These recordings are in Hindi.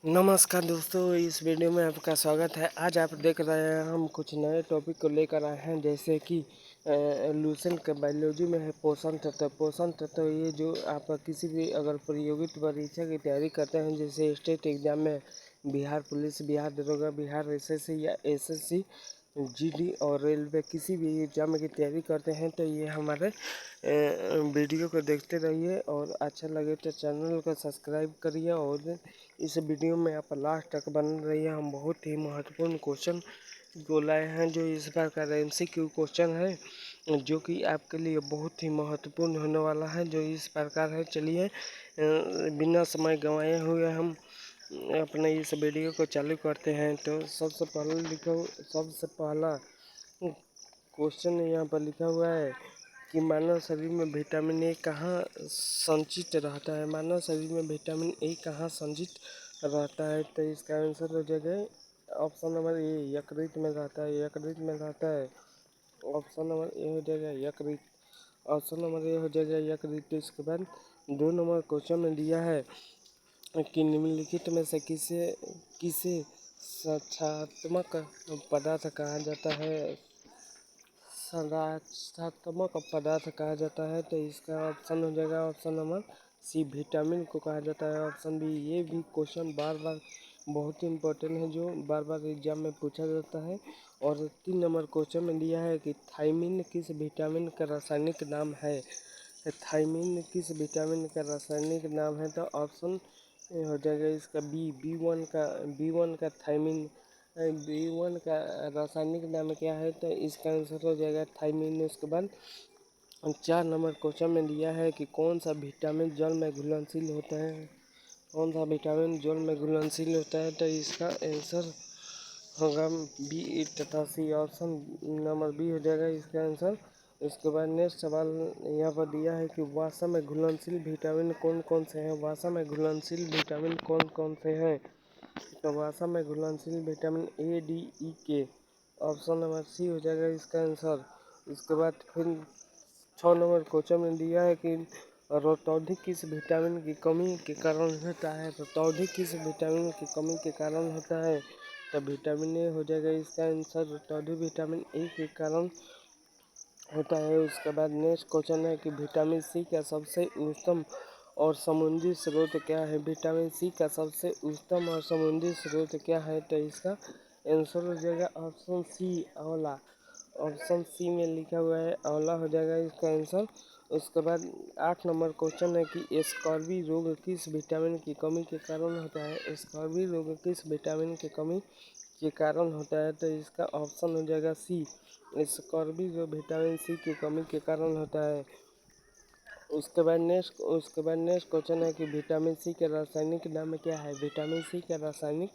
नमस्कार दोस्तों, इस वीडियो में आपका स्वागत है। आज आप देख रहे हैं हम कुछ नए टॉपिक को लेकर आए हैं, जैसे कि लूसेंट का बायोलॉजी में है पोषण तत्व। पोषण तत्व ये जो आप किसी भी अगर प्रतियोगिता परीक्षा की तैयारी करते हैं, जैसे स्टेट एग्जाम में बिहार पुलिस, बिहार दरोगा, बिहार एसएससी या एसएससी जीडी और रेलवे किसी भी एग्जाम की तैयारी करते हैं, तो ये हमारे वीडियो को देखते रहिए और अच्छा लगे तो चैनल को सब्सक्राइब करिए और इस वीडियो में आप लास्ट तक बन रही है। हम बहुत ही महत्वपूर्ण क्वेश्चन को लाए हैं, जो इस बार का MCQ क्वेश्चन है, जो कि आपके लिए बहुत ही महत्वपूर्ण होने वाला है, जो इस प्रकार है। चलिए बिना समय गंवाए हुए हम अपने इस वीडियो को चालू करते हैं। तो सबसे पहला क्वेश्चन यहाँ पर लिखा हुआ है कि मानव शरीर में विटामिन ए कहाँ संचित रहता है। मानव शरीर में विटामिन ए कहाँ संचित रहता है, तो इसका आंसर हो जाएगा ऑप्शन नंबर ए, यकृत में रहता है। यकृत में रहता है, ऑप्शन नंबर ए हो जाएगा यकृत। ऑप्शन नंबर ए हो जाएगा यकृत। तो इसके बाद 2 नंबर क्वेश्चन में दिया है कि निम्नलिखित में से किसे संरचनात्मक पदार्थ कहा जाता है। संरचनात्मक पदार्थ कहा जाता है, तो इसका ऑप्शन हो जाएगा ऑप्शन नंबर सी, विटामिन को कहा जाता है। ऑप्शन बी, ये भी क्वेश्चन बार बार बहुत ही इम्पोर्टेंट है, जो बार बार एग्जाम में पूछा जाता है। और 3 नंबर क्वेश्चन में दिया है कि थायमिन किस विटामिन का रासायनिक नाम है। थायमिन किस विटामिन का रासायनिक नाम है, तो ऑप्शन हो जाएगा इसका बी वन का थायमिन। बी वन का रासायनिक नाम क्या है, तो इसका आंसर हो जाएगा थायमिन। उसके बाद 4 नंबर क्वेश्चन में दिया है कि कौन सा विटामिन जल में घुलनशील होता है। कौन सा विटामिन जल में घुलनशील होता है, तो इसका आंसर होगा बी तथा सी। ऑप्शन नंबर बी हो जाएगा इसका आंसर। इसके बाद नेक्स्ट सवाल यहाँ पर दिया है कि वसा में घुलनशील विटामिन कौन कौन से हैं। वसा में घुलनशील विटामिन कौन कौन से हैं, तो वसा में घुलनशील विटामिन ए, डी, ई, के। ऑप्शन नंबर सी हो जाएगा इसका आंसर। इसके बाद फिर 6 नंबर क्वेश्चन में दिया है कि रतौंधी किस विटामिन की कमी के कारण होता है। रतौंधी किस विटामिन की कमी के कारण होता है, तो विटामिन ए हो जाएगा इसका आंसर। रतौंधी विटामिन ए के कारण होता है। उसके बाद नेक्स्ट क्वेश्चन है कि विटामिन सी का सबसे उच्चतम और समुद्री स्रोत क्या है। विटामिन सी का सबसे उच्चतम और समुद्री स्रोत क्या है, तो इसका आंसर हो जाएगा ऑप्शन सी, आंवला। ऑप्शन सी में लिखा हुआ है आंवला हो जाएगा इसका आंसर। उसके बाद 8 नंबर क्वेश्चन है कि स्कर्वी रोग किस विटामिन की कमी के कारण होता है। स्कर्वी रोग किस विटामिन की कमी के कारण होता है, तो इसका ऑप्शन हो जाएगा सी, स्कर्वी जो विटामिन सी की कमी के कारण होता है। उसके बाद नेक्स्ट क्वेश्चन है कि विटामिन सी के रासायनिक नाम क्या है। विटामिन सी का रासायनिक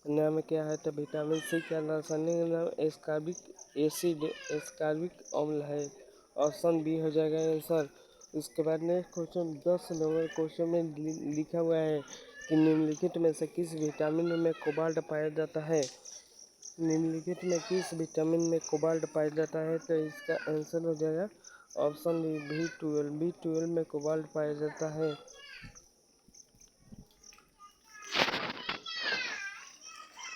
नाम क्या है, तो विटामिन सी का रासायनिक नाम एस्कॉर्बिक एसिड, एस्कॉर्बिक अम्ल है। ऑप्शन बी हो जाएगा आंसर। उसके बाद नेक्स्ट क्वेश्चन 10 नंबर क्वेश्चन में लिखा हुआ है कि निम्नलिखित में से किस विटामिन में कोबाल्ट पाया जाता है। निम्नलिखित में किस विटामिन में कोबाल्ट पाया जाता है, तो इसका आंसर हो जाएगा ऑप्शन B12। B12 में कोबाल्ट पाया जाता है।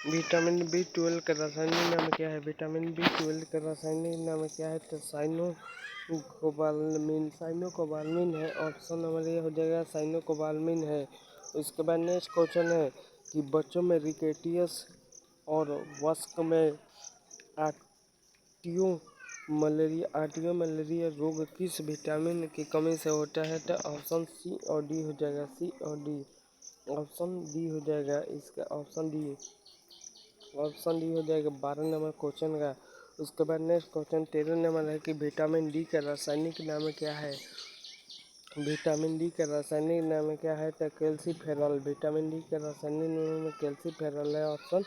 विटामिन B12 का रासायनिक नाम क्या है। विटामिन B12 का रासायनिक नाम क्या है, तो साइनोकोबाल्मिन है। ऑप्शन नंबर ए हो जाएगा साइनोकोबाल्मिन है। उसके बाद नेक्स्ट क्वेश्चन है कि बच्चों में रिकेटियस और वयस्क में आटियो मलेरिया रोग किस विटामिन की कमी से होता है, तो ऑप्शन सी और डी हो जाएगा। सी और डी, ऑप्शन डी हो जाएगा इसका। ऑप्शन डी हो जाएगा 12 नंबर क्वेश्चन का। उसके बाद नेक्स्ट क्वेश्चन 13 नंबर है कि विटामिन डी का रासायनिक नाम क्या है। विटामिन डी का रासायनिक नाम क्या है, तो कैल्सीफेरॉल। विटामिन डी का रासायनिक नाम कैल्सीफेरॉल है। ऑप्शन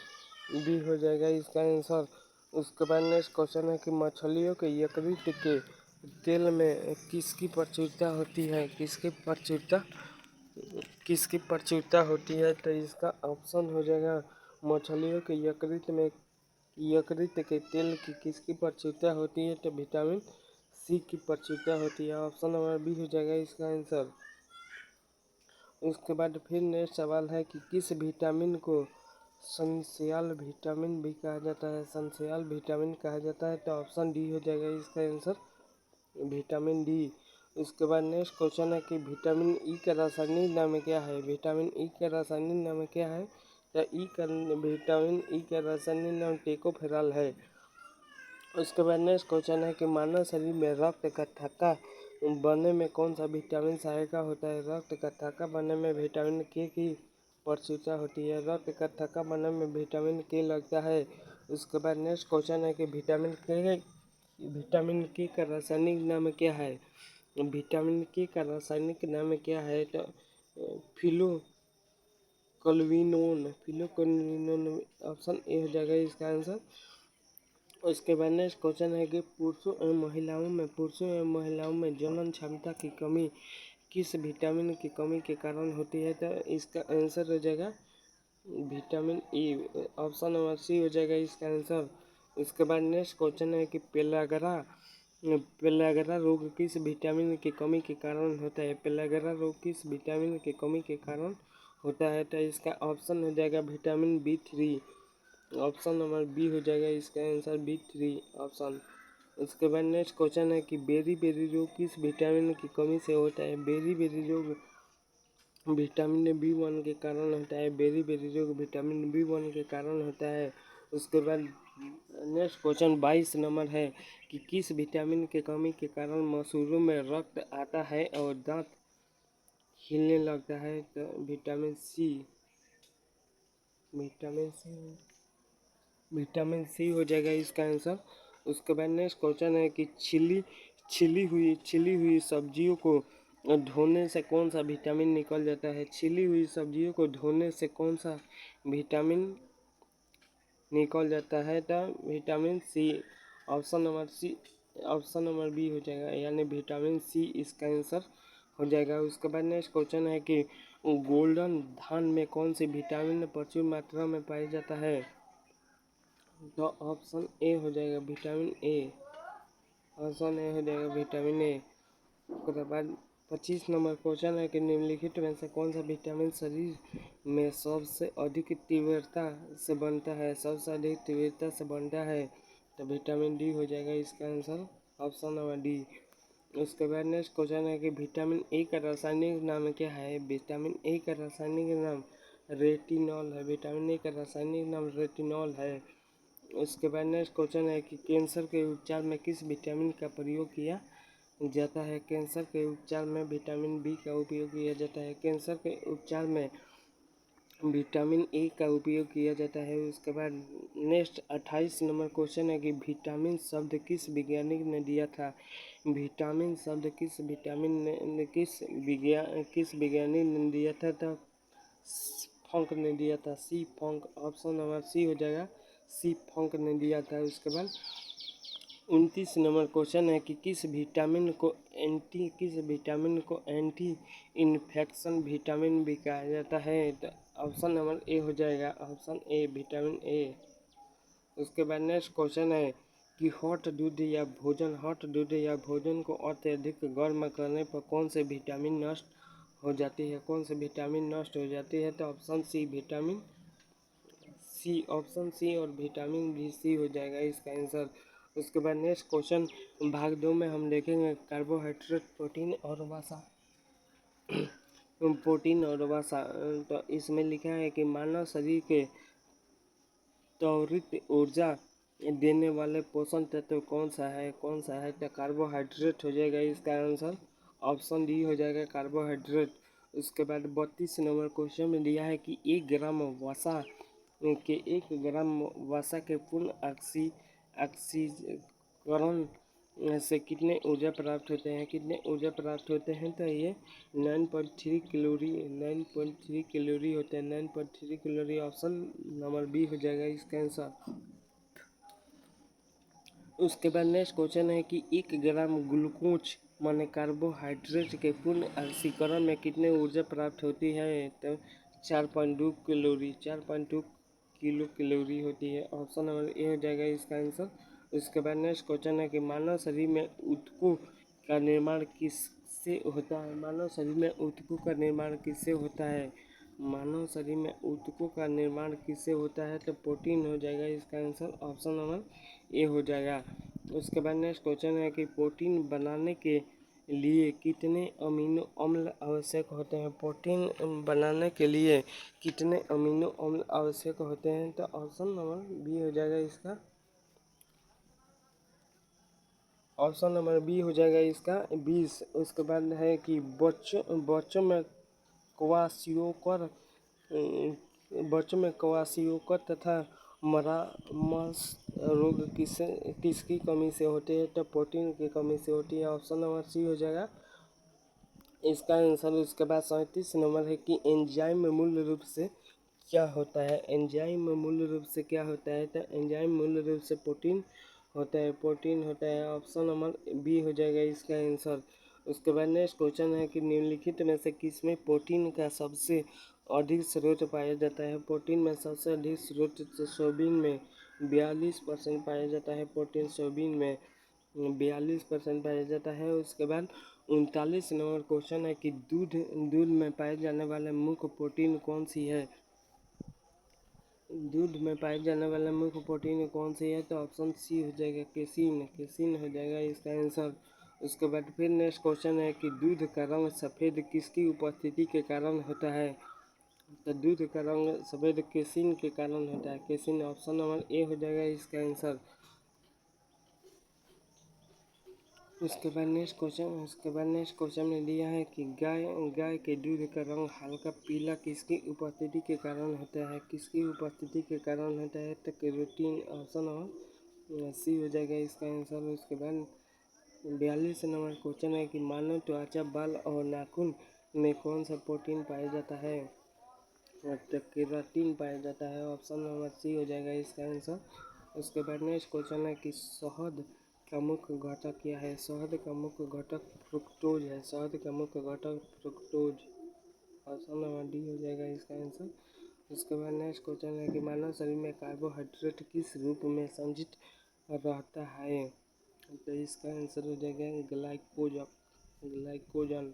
बी हो जाएगा इसका आंसर। उसके बाद नेक्स्ट क्वेश्चन है कि मछलियों के यकृत के तेल में किसकी प्रचुरता होती है। किसकी प्रचुरता होती है, तो इसका ऑप्शन हो जाएगा मछलियों के यकृत के तेल की किसकी प्रचुरता होती है, तो विटामिन सी की प्रचुरता होती है। ऑप्शन नंबर बी हो जाएगा इसका आंसर। उसके बाद फिर नेक्स्ट सवाल है कि किस विटामिन को एसेंशियल विटामिन भी कहा जाता है। एसेंशियल विटामिन कहा जाता है, तो ऑप्शन डी हो जाएगा इसका आंसर, विटामिन डी। उसके बाद नेक्स्ट क्वेश्चन है कि विटामिन ई का रासायनिक नाम क्या है। विटामिन ई का रासायनिक नाम क्या है, तो विटामिन ई का रासायनिक नाम टेकोफेरॉल है। उसके बाद नेक्स्ट क्वेश्चन है कि मानव शरीर में रक्त का थक्का बनने में कौन सा विटामिन सहायक होता है। रक्त का थक्का बनने में विटामिन के की प्रचुरता होती है। रक्त का थक्का बनने में विटामिन के लगता है। उसके बाद नेक्स्ट क्वेश्चन है कि विटामिन के का रासायनिक नाम क्या है। विटामिन के का रासायनिक नाम क्या है, तो फिलोक्विनोन ऑप्शन ए हो जाएगा इसका आंसर। उसके बाद नेक्स्ट क्वेश्चन है कि पुरुषों एवं महिलाओं में जनन क्षमता की कमी किस विटामिन की कमी के कारण होती है, तो इसका आंसर हो जाएगा vitamin E, option number C हो जाएगा इसका आंसर। उसके बाद नेक्स्ट क्वेश्चन है कि पेलागरा रोग किस विटामिन की कमी के कारण होता है। पेलागरा रोग किस विटामिन की कमी के कारण होता है, तो इसका ऑप्शन हो जाएगा vitamin B3, option number B हो जाएगा इसका आंसर B3 ऑप्शन। उसके बाद नेक्स्ट क्वेश्चन है कि बेरी रोग किस विटामिन की कमी से होता है। बेरी रोग विटामिन B1 के कारण होता है। बेरी रोग विटामिन B1 के कारण होता है। उसके बाद नेक्स्ट क्वेश्चन 22 नंबर है कि किस विटामिन के कमी के कारण मसूरों में रक्त आता है और दांत हिलने लगता है, तो विटामिन सी हो जाएगा इसका आंसर। उसके बाद नेक्स्ट क्वेश्चन है कि छिली हुई सब्जियों को धोने से कौन सा विटामिन निकल जाता है। छिली हुई सब्जियों को धोने से कौन सा विटामिन निकल जाता है, तो vitamin C, option number B हो जाएगा, यानी विटामिन सी इसका आंसर हो जाएगा। उसके बाद नेक्स्ट क्वेश्चन है कि गोल्डन धान में कौन सी विटामिन प्रचुर मात्रा में पाया जाता है, तो ऑप्शन ए हो जाएगा विटामिन ए, ऑप्शन ए हो जाएगा विटामिन ए। उसके बाद 25 नंबर क्वेश्चन है कि निम्नलिखित में से कौन सा विटामिन शरीर में सबसे अधिक तीव्रता से बनता है, सबसे अधिक तीव्रता से बनता है, तो विटामिन डी हो जाएगा इसका आंसर, ऑप्शन नंबर डी। उसके बाद नेक्स्ट क्वेश्चन है कि विटामिन ए का रासायनिक नाम क्या है। विटामिन ए का रासायनिक नाम रेटिनॉल है। विटामिन ए का रासायनिक नाम रेटिनॉल है। उसके बाद नेक्स्ट क्वेश्चन है कि कैंसर के उपचार में किस विटामिन का प्रयोग किया जाता है। कैंसर के उपचार में विटामिन बी का उपयोग किया जाता है। कैंसर के उपचार में विटामिन ए का उपयोग किया जाता है। उसके बाद नेक्स्ट 28 नंबर क्वेश्चन है कि विटामिन शब्द किस वैज्ञानिक ने दिया था। विटामिन शब्द किस वैज्ञानिक ने दिया था, तो फंक ने दिया था, सी फंक, ऑप्शन नंबर सी हो जाएगा, सी फंक ने दिया था। उसके बाद 29 नंबर क्वेश्चन है कि किस विटामिन को एंटी इन्फेक्शन विटामिन भी कहा जाता है, तो ऑप्शन नंबर ए हो जाएगा, ऑप्शन ए विटामिन ए। उसके बाद नेक्स्ट क्वेश्चन है कि हॉट दूध या भोजन को अत्यधिक गर्म करने पर कौन से विटामिन नष्ट हो जाती है, तो option C vitamin C, option C और विटामिन बी सी हो जाएगा इसका आंसर। उसके बाद नेक्स्ट क्वेश्चन भाग 2 में हम देखेंगे कार्बोहाइड्रेट, प्रोटीन और वसा। तो इसमें लिखा है कि मानव शरीर के त्वरित ऊर्जा देने वाले पोषण तत्व कौन सा है, तो कार्बोहाइड्रेट हो जाएगा इसका आंसर, ऑप्शन डी हो जाएगा कार्बोहाइड्रेट। उसके बाद 32 नंबर क्वेश्चन में दिया है कि 1 ग्राम वसा के पूर्ण ऑक्सीकरण से कितने ऊर्जा प्राप्त होते हैं, तो ये 9.3 कैलोरी होते हैं, 9.3 कैलोरी, ऑप्शन नंबर बी हो जाएगा इसका आंसर। उसके बाद नेक्स्ट क्वेश्चन है कि 1 ग्राम ग्लूकोज माने कार्बोहाइड्रेट के पूर्ण ऑक्सीकरण में कितने ऊर्जा प्राप्त होती है, तो 4.2 किलो कैलोरी होती है, ऑप्शन नंबर ए हो जाएगा इसका आंसर। उसके बाद नेक्स्ट क्वेश्चन है कि मानव शरीर में ऊतकों का निर्माण किस किससे होता है? मानव शरीर में ऊतकों का निर्माण किससे होता है? मानव शरीर में ऊतकों का निर्माण किससे होता है? तो प्रोटीन हो जाएगा इसका आंसर, ऑप्शन नंबर ए हो जाएगा। उसके बाद नेक्स्ट क्वेश्चन है कि प्रोटीन बनाने के लिए कितने अमीनो अम्ल आवश्यक होते हैं? प्रोटीन बनाने के लिए कितने अमीनो अम्ल आवश्यक होते हैं? तो ऑप्शन नंबर बी हो जाएगा इसका, ऑप्शन नंबर बी हो जाएगा इसका 20। उसके बाद है कि बच्चों में क्वाशियोकर बच्चों में क्वाशियोकर तथा मरामस रोग किसकी कमी से होते हैं? तो प्रोटीन की कमी से होती है, ऑप्शन नंबर सी हो जाएगा इसका आंसर। उसके बाद 37 नंबर है कि एंजाइम मूल रूप से क्या होता है? एंजाइम मूल रूप से क्या होता है? तो एंजाइम मूल रूप से प्रोटीन होता है, प्रोटीन होता है, ऑप्शन नंबर बी हो जाएगा इसका आंसर। उसके बाद नेक्स्ट क्वेश्चन है कि निम्नलिखित में से किसमें प्रोटीन का सबसे अधिक स्रोत पाया जाता है? प्रोटीन में सबसे अधिक स्रोत सोयाबीन में 42% पाया जाता है, प्रोटीन सोयाबीन में 42% पाया जाता है। उसके बाद 39 नंबर क्वेश्चन है कि दूध में पाए जाने वाले मुख्य प्रोटीन कौन सी है? दूध में पाए जाने वाले मुख्य प्रोटीन कौन सी है? तो ऑप्शन सी हो जाएगा केसिन, केसिन हो जाएगा इसका आंसर। उसके बाद फिर नेक्स्ट क्वेश्चन है कि दूध का रंग सफ़ेद किसकी उपस्थिति के कारण होता है? तो दूध का रंग सफ़ेद केसिन के कारण होता है, केसिन, ऑप्शन नंबर ए हो जाएगा इसका आंसर। उसके बाद नेक्स्ट क्वेश्चन में दिया है कि गाय के दूध का रंग हल्का पीला किसकी उपस्थिति के कारण होता है? किसकी उपस्थिति के कारण होता है? तो कैरोटीन, ऑप्शन नंबर सी हो जाएगा इसका आंसर। उसके बाद 42 नंबर क्वेश्चन है कि मानव त्वचा, बाल और नाखून में कौन सा प्रोटीन पाया जाता है? तो केराटिन पाया जाता है, ऑप्शन नंबर सी हो जाएगा इसका आंसर। उसके बाद नेक्स्ट क्वेश्चन है कि शहद का मुख्य घटक क्या है? शहद का मुख्य घटक फ्रुक्टोज है, शहद का मुख्य घटक फ्रुक्टोज, ऑप्शन नंबर डी हो जाएगा इसका आंसर। उसके बाद नेक्स्ट क्वेश्चन है कि मानव शरीर में कार्बोहाइड्रेट किस रूप में संचित रहता है? तो इसका आंसर हो जाएगा ग्लाइकोजन।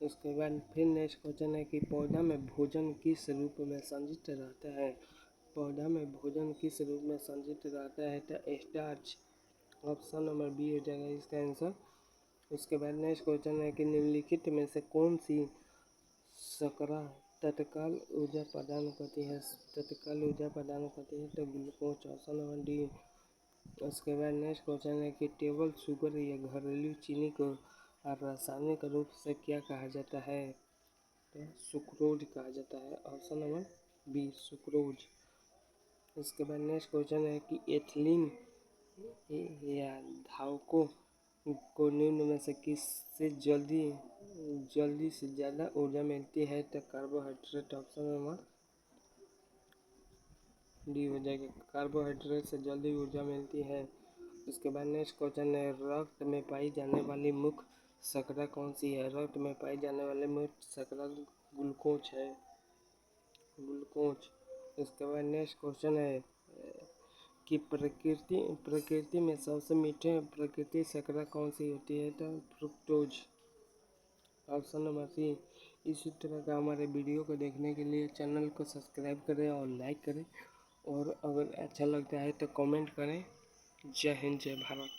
उसके बाद फिर नेक्स्ट क्वेश्चन है कि पौधा में भोजन किस रूप में संचित रहता है? पौधा में भोजन किस रूप में संचित रहता है? तो स्टार्च, ऑप्शन नंबर बी हो जाएगा इसका आंसर। उसके बाद नेक्स्ट क्वेश्चन है कि निम्नलिखित में से कौन सी शर्करा तत्काल ऊर्जा प्रदान करती है? तत्काल ऊर्जा प्रदान करती है, तो ग्लूकोज, ऑप्शन नंबर डी। उसके बाद नेक्स्ट क्वेश्चन है कि टेबल शुगर या घरेलू चीनी को रासायनिक रूप से क्या कहा जाता है? तो सुक्रोज कहा जाता है, ऑप्शन नंबर बी, सुक्रोज। उसके बाद नेक्स्ट क्वेश्चन है कि एथिलीन या धावकों को निम्न में से किससे जल्दी से ज़्यादा ऊर्जा मिलती है? तो कार्बोहाइड्रेट, ऑप्शन नंबर डी हो जाएगा, कार्बोहाइड्रेट से जल्दी ऊर्जा मिलती है। उसके बाद नेक्स्ट क्वेश्चन है रक्त में पाई जाने वाली मुख्य शर्करा कौन सी है? रक्त में पाई जाने वाली मुख्य शर्करा ग्लूकोज है, ग्लूकोज। उसके बाद नेक्स्ट क्वेश्चन है कि प्रकृति में सबसे मीठे प्राकृतिक शर्करा कौन सी होती है? तो फ्रुक्टोज, ऑप्शन नंबर सी। इसी तरह का हमारे वीडियो को देखने के लिए चैनल को सब्सक्राइब करें और लाइक करें, और अगर अच्छा लगता है तो कमेंट करें। जय हिंद, जय भारत।